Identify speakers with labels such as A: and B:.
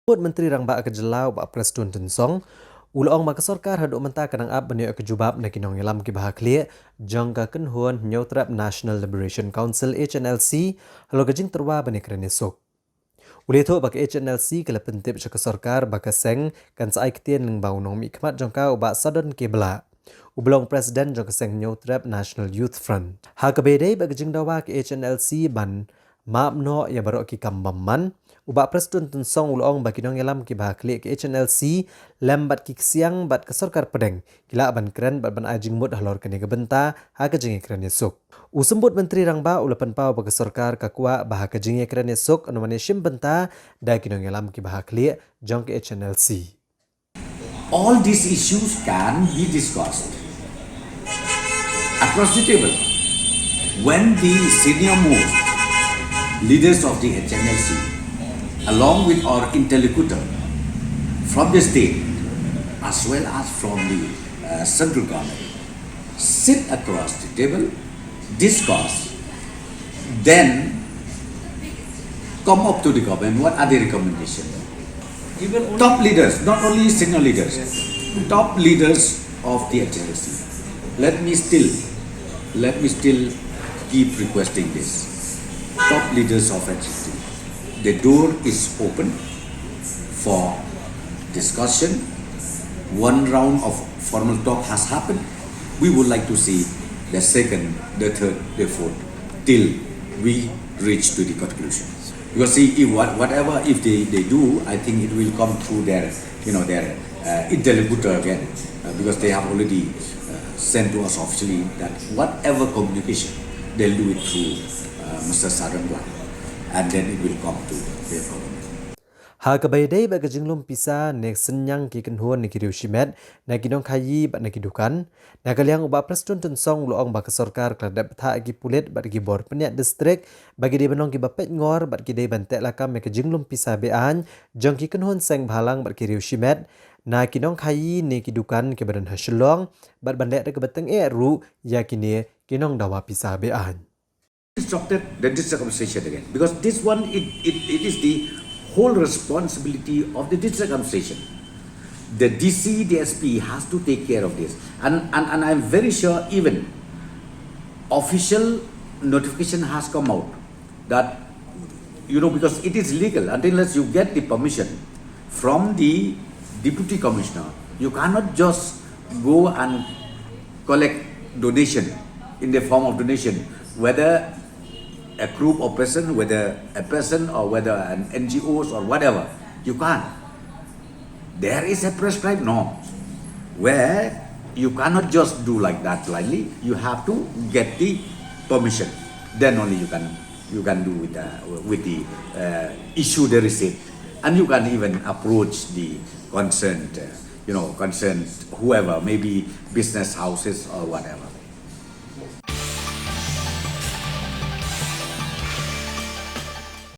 A: Menteri Rang Ba Kejelau Ba Preston Tensong Ulaong maka Sorkar haduk mentah kanang ab banyak ke jubab na kinong ilam ki bahakli jangka kenhuan nyautrap National Liberation Council HNLC halo gajing terwa bani ïakren. Ulito bak HNLC kala pentip sa Sorkar baka seng kan sa aiktian ng baunong mikmat jangka uba sadon kebla. Ublong Presiden jangka seng nyautrap National Youth Front. Hakabedai bak gajing dawa ke HNLC ban maapno ya barok ki kambamman uba Preston Tensong ulong bakinong ilam ki bahakli ke HNLC lembat ki siang bat ke Sorkar pedeng kila ban keren bat ban ajing mud halor kene gebenta ha ke jingkhot ïasuk. Usembut Menteri Rang Ba ulapan pau bagi Sorkar kakua bah ke jingkhot ïasuk anomane shim benta da kinong ilam ki bahakli jong ke HNLC.
B: All these issues can be discussed across the table when the senior most leaders of the HNLC, along with our interlocutor from the state as well as from the central government, sit across the table, discuss, then come up to the government. What are the recommendations? Top leaders, not only senior leaders, top leaders of the HNLC. Let me still keep requesting this. Top leaders of HNLC. The door is open for discussion. One round of formal talk has happened. We would like to see the second, the third, the fourth, till we reach to the conclusion. Because see, if they do, I think it will come through their interlocutor again, because they have already sent to us officially that whatever communication, they'll do it through Mr. Sarangla, and then it will come to their government.
A: Hakabedai bak gajing lumpisa nek senyang ki kenhuan ni kiriu shimet na kinong kayi bat na kidukan na kaliang uba Preston Tensong luong bak Sorkar kladap tha agi pulit bat agi bor peniat distrik bagi di benong ki bapet ngor bat ki dei bantek lakam mek gajing lumpisa bean jong ki kenhuan seng bhalang bat kiriu shimet na kinong kayi ni kidukan ke badan hasilong bat bandek de beteng ru yakini kinong dawa pisah bean.
B: Instructed the district administration again, because this one it is the whole responsibility of the district administration. The DC, the SP has to take care of this, and I'm very sure even official notification has come out that because it is legal unless you get the permission from the deputy commissioner. You cannot just go and collect donation in the form of donation, whether a group or person, whether a person or whether an NGOs or whatever. You can't. There is a prescribed norm where you cannot just do like that blindly. You have to get the permission. Then only you can do with the issue the receipt, and you can even approach the concerned whoever, maybe business houses or whatever.